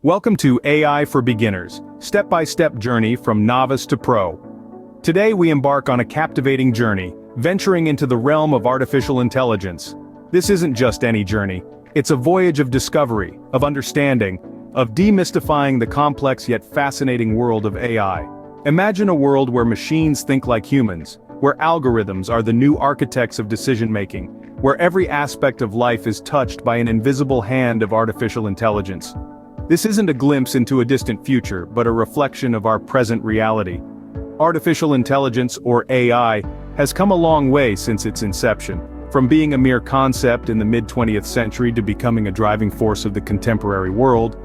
Welcome to AI for Beginners, step-by-step journey from novice to pro. Today we embark on a captivating journey, venturing into the realm of artificial intelligence. This isn't just any journey, it's a voyage of discovery, of understanding, of demystifying the complex yet fascinating world of AI. Imagine a world where machines think like humans, where algorithms are the new architects of decision-making, where every aspect of life is touched by an invisible hand of artificial intelligence. This isn't a glimpse into a distant future, but a reflection of our present reality. Artificial intelligence, or AI, has come a long way since its inception, from being a mere concept in the mid-20th century to becoming a driving force of the contemporary world.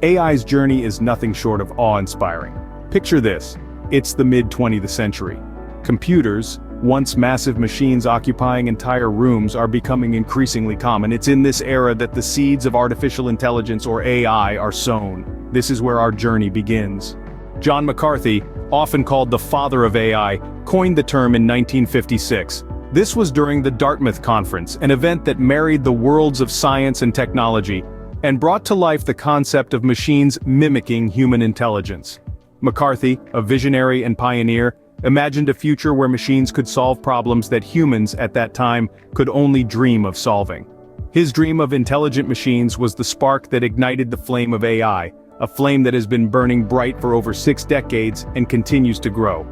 AI's journey is nothing short of awe-inspiring. Picture this, it's the mid-20th century. Computers, once massive machines occupying entire rooms, are becoming increasingly common. It's in this era that the seeds of artificial intelligence, or AI, are sown. This is where our journey begins. John McCarthy, often called the father of AI, coined the term in 1956. This was during the Dartmouth Conference, an event that married the worlds of science and technology, and brought to life the concept of machines mimicking human intelligence. McCarthy, a visionary and pioneer, imagined a future where machines could solve problems that humans at that time could only dream of solving. His dream of intelligent machines was the spark that ignited the flame of AI, a flame that has been burning bright for over 6 decades and continues to grow.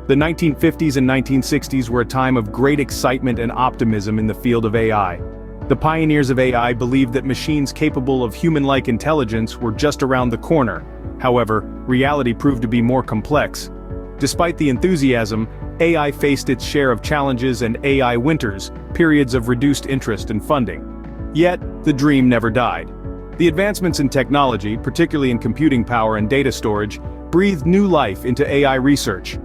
The 1950s and 1960s were a time of great excitement and optimism in the field of AI. The pioneers of AI believed that machines capable of human-like intelligence were just around the corner. However, reality proved to be more complex. Despite the enthusiasm, AI faced its share of challenges and AI winters, periods of reduced interest and funding. Yet, the dream never died. The advancements in technology, particularly in computing power and data storage, breathed new life into AI research.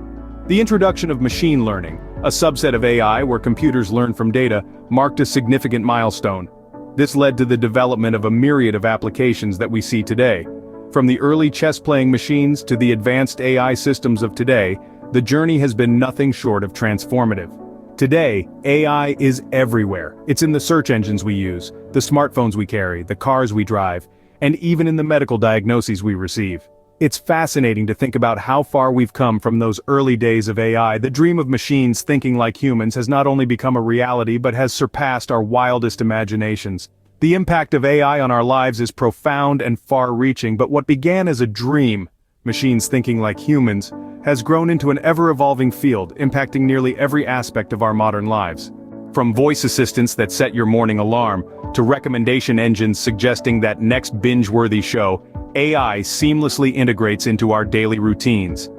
The introduction of machine learning, a subset of AI where computers learn from data, marked a significant milestone. This led to the development of a myriad of applications that we see today. From the early chess-playing machines to the advanced AI systems of today, the journey has been nothing short of transformative. Today, AI is everywhere. It's in the search engines we use, the smartphones we carry, the cars we drive, and even in the medical diagnoses we receive. It's fascinating to think about how far we've come from those early days of AI. The dream of machines thinking like humans has not only become a reality but has surpassed our wildest imaginations. The impact of AI on our lives is profound and far-reaching, but what began as a dream, machines thinking like humans, has grown into an ever-evolving field, impacting nearly every aspect of our modern lives. From voice assistants that set your morning alarm, to recommendation engines suggesting that next binge-worthy show, AI seamlessly integrates into our daily routines.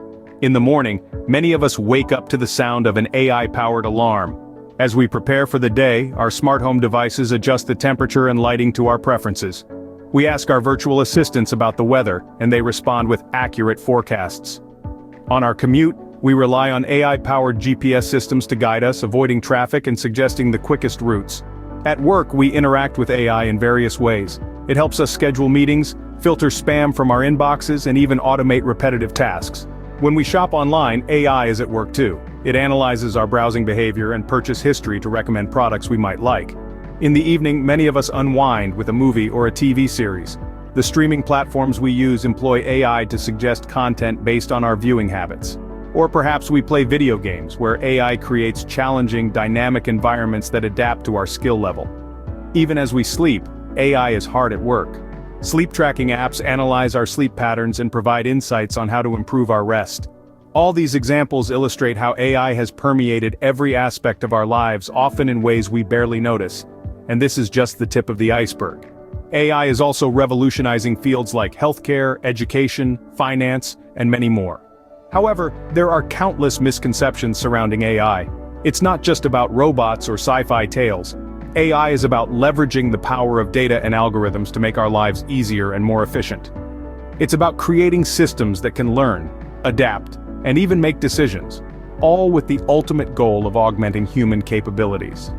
In the morning, many of us wake up to the sound of an AI-powered alarm. As we prepare for the day, our smart home devices adjust the temperature and lighting to our preferences. We ask our virtual assistants about the weather, and they respond with accurate forecasts. On our commute, we rely on AI-powered GPS systems to guide us, avoiding traffic and suggesting the quickest routes. At work, we interact with AI in various ways. It helps us schedule meetings, filter spam from our inboxes, and even automate repetitive tasks. When we shop online, AI is at work too. It analyzes our browsing behavior and purchase history to recommend products we might like. In the evening, many of us unwind with a movie or a TV series. The streaming platforms we use employ AI to suggest content based on our viewing habits. Or perhaps we play video games where AI creates challenging, dynamic environments that adapt to our skill level. Even as we sleep, AI is hard at work. Sleep tracking apps analyze our sleep patterns and provide insights on how to improve our rest. All these examples illustrate how AI has permeated every aspect of our lives, often in ways we barely notice. And this is just the tip of the iceberg. AI is also revolutionizing fields like healthcare, education, finance, and many more. However, there are countless misconceptions surrounding AI. It's not just about robots or sci-fi tales. AI is about leveraging the power of data and algorithms to make our lives easier and more efficient. It's about creating systems that can learn, adapt, and even make decisions, all with the ultimate goal of augmenting human capabilities.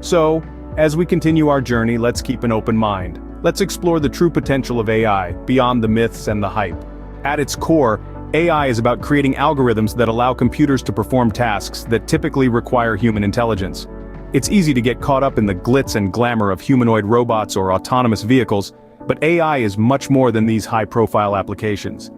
So, as we continue our journey, let's keep an open mind. Let's explore the true potential of AI, beyond the myths and the hype. At its core, AI is about creating algorithms that allow computers to perform tasks that typically require human intelligence. It's easy to get caught up in the glitz and glamour of humanoid robots or autonomous vehicles, But AI is much more than these high-profile applications.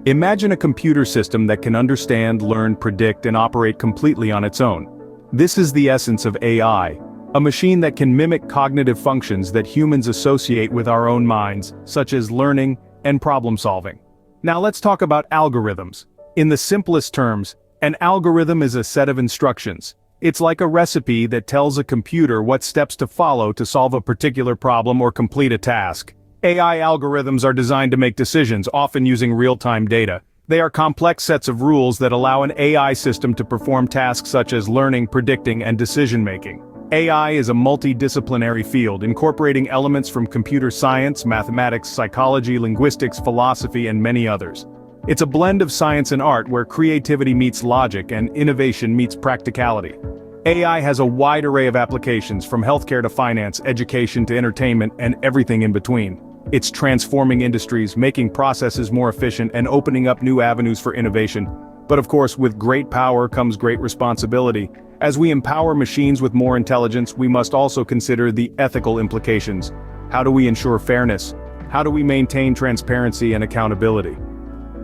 Imagine a computer system that can understand, learn, predict, and operate completely on its own. This is the essence of AI, a machine that can mimic cognitive functions that humans associate with our own minds, such as learning and problem-solving. Now let's talk about algorithms. In the simplest terms, an algorithm is a set of instructions. It's like a recipe that tells a computer what steps to follow to solve a particular problem or complete a task. AI algorithms are designed to make decisions, often using real-time data. They are complex sets of rules that allow an AI system to perform tasks such as learning, predicting, and decision-making. AI is a multidisciplinary field, incorporating elements from computer science, mathematics, psychology, linguistics, philosophy, and many others. It's a blend of science and art where creativity meets logic and innovation meets practicality. AI has a wide array of applications, from healthcare to finance, education to entertainment, and everything in between. It's transforming industries, making processes more efficient, and opening up new avenues for innovation. But of course, with great power comes great responsibility. As we empower machines with more intelligence, we must also consider the ethical implications. How do we ensure fairness? How do we maintain transparency and accountability?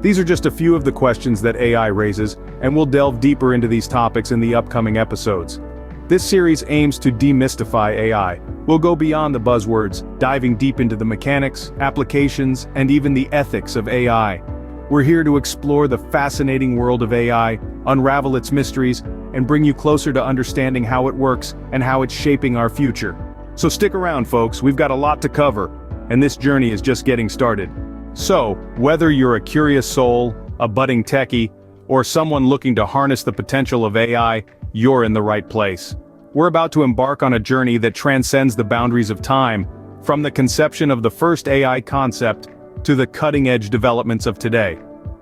These are just a few of the questions that AI raises, and we'll delve deeper into these topics in the upcoming episodes. This series aims to demystify AI. We'll go beyond the buzzwords, diving deep into the mechanics, applications, and even the ethics of AI. We're here to explore the fascinating world of AI, unravel its mysteries, and bring you closer to understanding how it works and how it's shaping our future. So stick around, folks, we've got a lot to cover, and this journey is just getting started. So, whether you're a curious soul, a budding techie, or someone looking to harness the potential of AI, you're in the right place. We're about to embark on a journey that transcends the boundaries of time, from the conception of the first AI concept to the cutting-edge developments of today.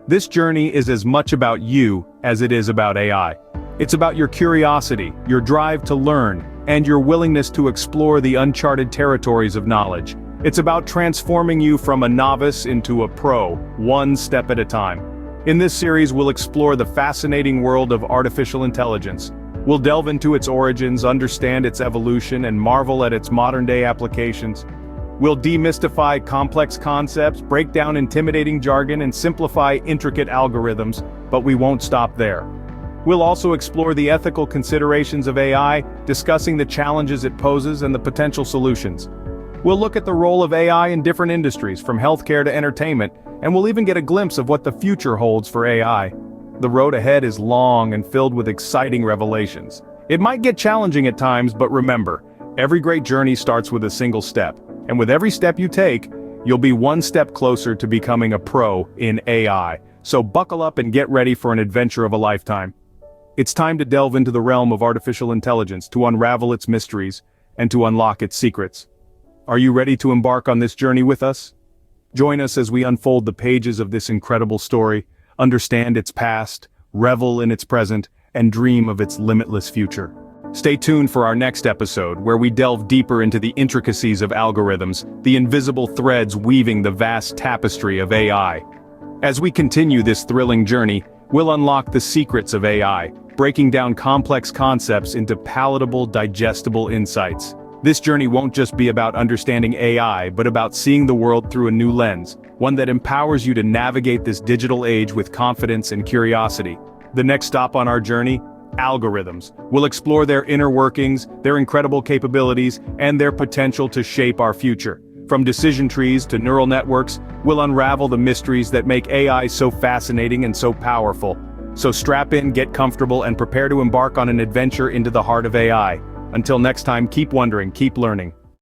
This journey is as much about you as it is about AI. It's about your curiosity, your drive to learn, and your willingness to explore the uncharted territories of knowledge. It's about transforming you from a novice into a pro, one step at a time. In this series, we'll explore the fascinating world of artificial intelligence. We'll delve into its origins, understand its evolution, and marvel at its modern-day applications. We'll demystify complex concepts, break down intimidating jargon, and simplify intricate algorithms, but we won't stop there. We'll also explore the ethical considerations of AI, discussing the challenges it poses and the potential solutions. We'll look at the role of AI in different industries, from healthcare to entertainment, and we'll even get a glimpse of what the future holds for AI. The road ahead is long and filled with exciting revelations. It might get challenging at times, but remember, every great journey starts with a single step, and with every step you take, you'll be one step closer to becoming a pro in AI. So buckle up and get ready for an adventure of a lifetime. It's time to delve into the realm of artificial intelligence, to unravel its mysteries, and to unlock its secrets. Are you ready to embark on this journey with us? Join us as we unfold the pages of this incredible story, understand its past, revel in its present, and dream of its limitless future. Stay tuned for our next episode, where we delve deeper into the intricacies of algorithms, the invisible threads weaving the vast tapestry of AI. As we continue this thrilling journey, we'll unlock the secrets of AI, breaking down complex concepts into palatable, digestible insights. This journey won't just be about understanding AI, but about seeing the world through a new lens, one that empowers you to navigate this digital age with confidence and curiosity. The next stop on our journey? Algorithms. We'll explore their inner workings, their incredible capabilities, and their potential to shape our future. From decision trees to neural networks, we'll unravel the mysteries that make AI so fascinating and so powerful. So strap in, get comfortable, and prepare to embark on an adventure into the heart of AI. Until next time, keep wondering, keep learning,